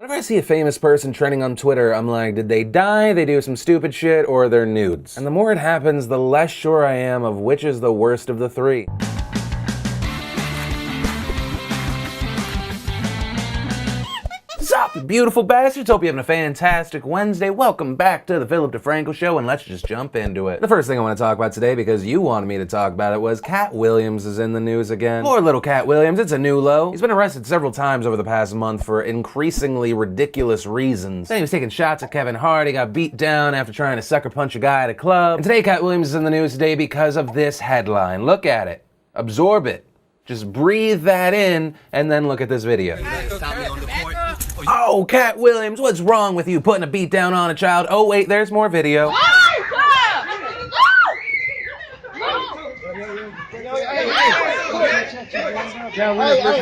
Whenever I see a famous person trending on Twitter, I'm like, did they die, they do some stupid shit, or they're nudes? And the more it happens, the less sure I am of which is the worst of the three. What's up, you beautiful bastards? Hope you're having a fantastic Wednesday. Welcome back to the Philip DeFranco Show, and let's just jump into it. The first thing I want to talk about today, because you wanted me to talk about it, was Katt Williams is in the news again. Poor little Katt Williams, it's a new low. He's been arrested several times over the past month for increasingly ridiculous reasons. Then he was taking shots at Kevin Hart, he got beat down after trying to sucker punch a guy at a club. And today Katt Williams is in the news today because of this headline. Look at it. Absorb it. Just breathe that in, and then look at this video. Oh, Katt Williams, what's wrong with you putting a beat down on a child? Oh wait, there's more video.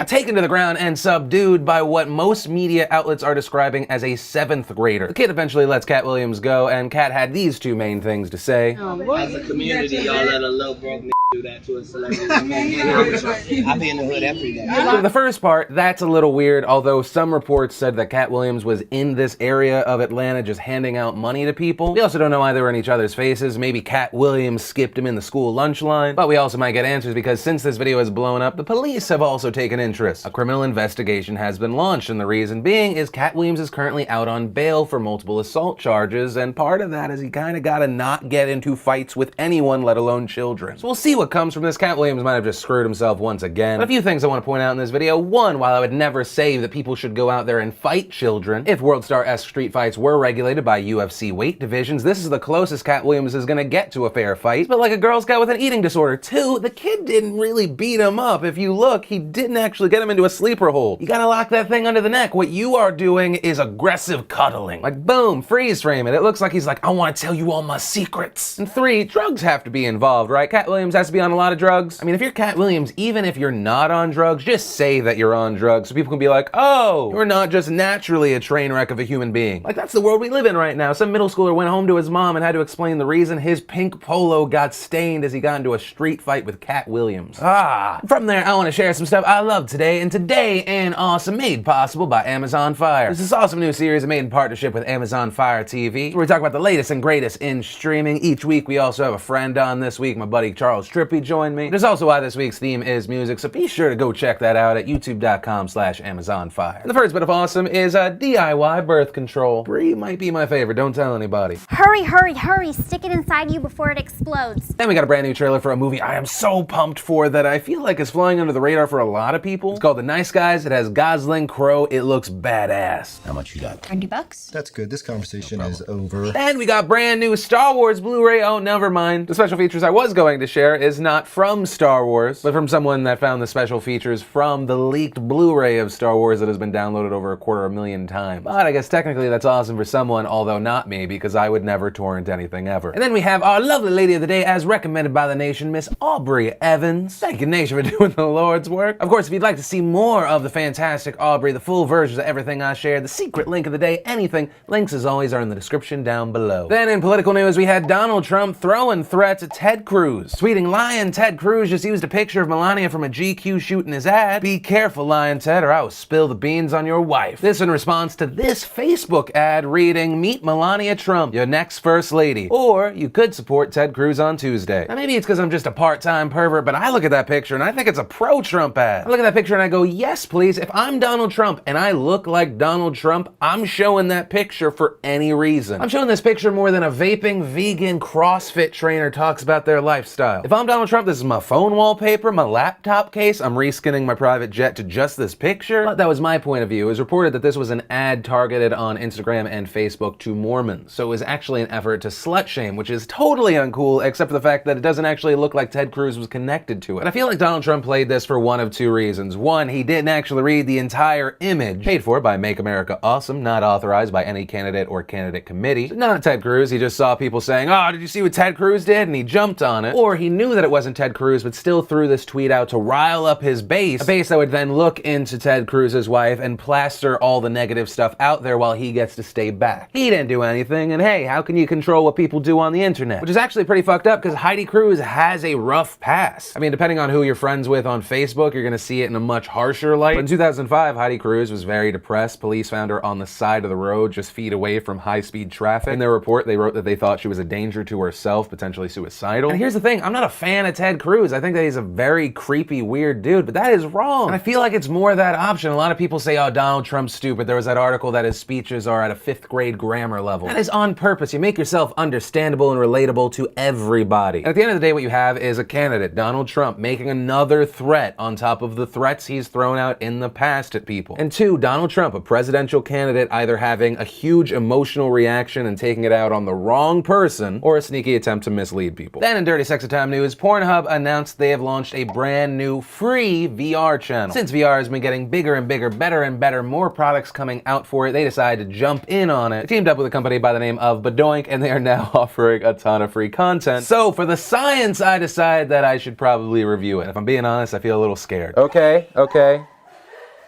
Taken to the ground and subdued by what most media outlets are describing as a 7th grader. The kid eventually lets Katt Williams go, and Katt had these two main things to say. As a community, y'all let a little broke do that to a celebrity. I be in the hood every day. So the first part, that's a little weird, although some reports said that Katt Williams was in this area of Atlanta just handing out money to people. We also don't know why they were in each other's faces. Maybe Katt Williams skipped him in the school lunch line. But we also might get answers because since this video has blown up, the police have also taken interest. A criminal investigation has been launched, and the reason being is Katt Williams is currently out on bail for multiple assault charges, and part of that is he kind of gotta not get into fights with anyone, let alone children. So we'll see what comes from this. Katt Williams might have just screwed himself once again. But a few things I want to point out in this video. One, while I would never say that people should go out there and fight children, if World Star-esque street fights were regulated by UFC weight divisions, this is the closest Katt Williams is gonna get to a fair fight. But like a Girl Scout with an eating disorder. Two, the kid didn't really beat him up. If you look, he didn't actually get him into a sleeper hold. You gotta lock that thing under the neck. What you are doing is aggressive cuddling. Like boom, freeze frame it. It looks like he's like, I want to tell you all my secrets. And three, drugs have to be involved, right? Katt Williams has to be on a lot of drugs. I mean, if you're Katt Williams, even if you're not on drugs, just say that you're on drugs so people can be like, oh, you're not just naturally a train wreck of a human being. Like, that's the world we live in right now. Some middle schooler went home to his mom and had to explain the reason his pink polo got stained as he got into a street fight with Katt Williams. From there, I want to share some stuff I love today, and today, an awesome made possible by Amazon Fire. This is an awesome new series made in partnership with Amazon Fire TV, where we talk about the latest and greatest in streaming. Each week, we also have a friend on. This week, my buddy Charles Trippy joined me. There's also why this week's theme is music, so be sure to go check that out at youtube.com/AmazonFire. And the first bit of awesome is DIY birth control. Brie might be my favorite, don't tell anybody. Hurry, hurry, hurry, stick it inside you before it explodes. Then we got a brand new trailer for a movie I am so pumped for that I feel like is flying under the radar for a lot of people. It's called The Nice Guys. It has Gosling, Crowe. It looks badass. How much you got? $20. That's good. This conversation is over. And we got brand new Star Wars Blu-ray. Oh, never mind. The special features I was going to share is not from Star Wars, but from someone that found the special features from the leaked Blu-ray of Star Wars that has been downloaded over 250,000 times. But I guess technically that's awesome for someone, although not me, because I would never torrent anything ever. And then we have our lovely lady of the day, as recommended by the nation, Miss Aubrey Evans. Thank you, nation, for doing the Lord's work. Of course, if you'd like to see more of the fantastic Aubrey, the full versions of everything I shared, the secret link of the day, anything, links as always are in the description down below. Then in political news, we had Donald Trump throwing threats at Ted Cruz. Tweeting, lying Ted Cruz just used a picture of Melania from a GQ shoot in his ad. Be careful, lying Ted, or I will spill the beans on your wife. This in response to this Facebook ad reading, meet Melania Trump, your next first lady. Or you could support Ted Cruz on Tuesday. Now maybe it's because I'm just a part-time pervert, but I look at that picture and I think it's a pro-Trump ad. I look at that picture and I go, yes please, if I'm Donald Trump and I look like Donald Trump, I'm showing that picture for any reason. I'm showing this picture more than a vaping, vegan, CrossFit trainer talks about their lifestyle. If I'm Donald Trump, this is my phone wallpaper, my laptop case, I'm reskinning my private jet to just this picture. But that was my point of view. It was reported that this was an ad targeted on Instagram and Facebook to Mormons. So it was actually an effort to slut shame, which is totally uncool, except for the fact that it doesn't actually look like Ted Cruz was connected to it. And I feel like Donald Trump played this for one of two reasons. One, he didn't actually read the entire image, paid for by Make America Awesome, not authorized by any candidate or candidate committee. So not Ted Cruz, he just saw people saying, oh, did you see what Ted Cruz did? And he jumped on it. Or he knew that it wasn't Ted Cruz, but still threw this tweet out to rile up his base, a base that would then look into Ted Cruz's wife and plaster all the negative stuff out there while he gets to stay back. He didn't do anything, and hey, how can you control what people do on the internet? Which is actually pretty fucked up, because Heidi Cruz has a rough past. I mean, depending on who you're friends with on Facebook, you're gonna see it in a much harsher light. But in 2005, Heidi Cruz was very depressed. Police found her on the side of the road, just feet away from high-speed traffic. In their report, they wrote that they thought she was a danger to herself, potentially suicidal. And here's the thing, I'm not a fan of Ted Cruz. I think that he's a very creepy, weird dude, but that is wrong. And I feel like it's more that option. A lot of people say, oh, Donald Trump's stupid. There was that article that his speeches are at a 5th grade grammar level. That is on purpose. You make yourself understandable and relatable to everybody. And at the end of the day, what you have is a candidate, Donald Trump, making another threat on top of the threats he's thrown out in the past at people. And 2, Donald Trump, a presidential candidate, either having a huge emotional reaction and taking it out on the wrong person, or a sneaky attempt to mislead people. Then in Dirty Sexy Time news, Pornhub announced they have launched a brand new free VR channel. Since VR has been getting bigger and bigger, better and better, more products coming out for it, they decided to jump in on it. They teamed up with a company by the name of Badoink, and they are now offering a ton of free content. So for the science, I decided that I should probably review it. If I'm being honest, I feel a little scared. Okay.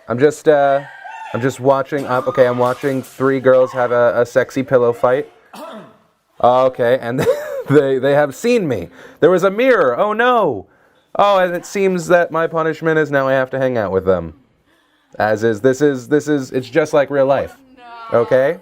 I'm just watching, I'm watching 3 girls have a sexy pillow fight. Okay, and they have seen me. There was a mirror, oh no. Oh, and it seems that my punishment is now I have to hang out with them. This is, it's just like real life. Okay?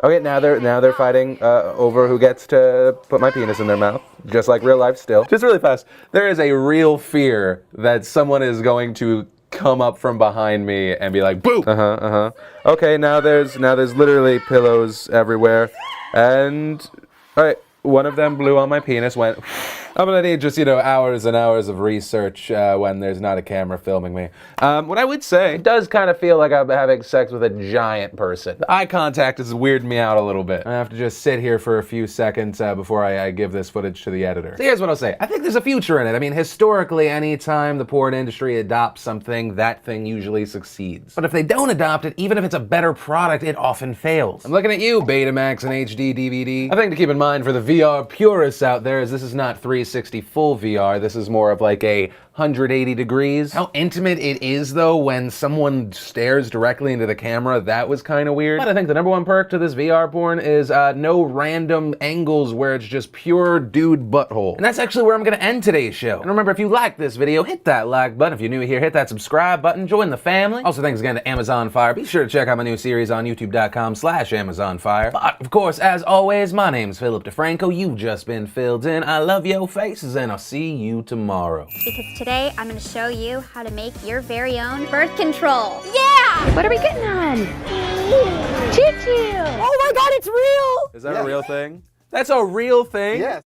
Okay, now they're fighting over who gets to put my penis in their mouth. Just like real life still. Just really fast. There is a real fear that someone is going to come up from behind me and be like, boo! Okay, now there's literally pillows everywhere. And, alright, one of them blew on my penis, went, I'm gonna need just, hours and hours of research when there's not a camera filming me. What I would say, it does kind of feel like I'm having sex with a giant person. The eye contact is weirding me out a little bit. I have to just sit here for a few seconds before I give this footage to the editor. So here's what I'll say. I think there's a future in it. I mean, historically, anytime the porn industry adopts something, that thing usually succeeds. But if they don't adopt it, even if it's a better product, it often fails. I'm looking at you, Betamax and HD DVD. I think to keep in mind for the VR purists out there is this is not 360 full VR. This is more of like a 180 degrees. How intimate it is though when someone stares directly into the camera, that was kind of weird. But I think the number one perk to this VR porn is no random angles where it's just pure dude butthole. And that's actually where I'm gonna end today's show. And remember, if you liked this video, hit that like button. If you're new here, hit that subscribe button, join the family. Also, thanks again to Amazon Fire. Be sure to check out my new series on youtube.com/AmazonFire. But of course, as always, my name's Philip DeFranco. You've just been filled in. I love your faces and I'll see you tomorrow. Because today I'm going to show you how to make your very own birth control. Yeah! What are we getting on? Choo-choo! Oh my god, it's real! Is that a real thing? That's a real thing? Yes.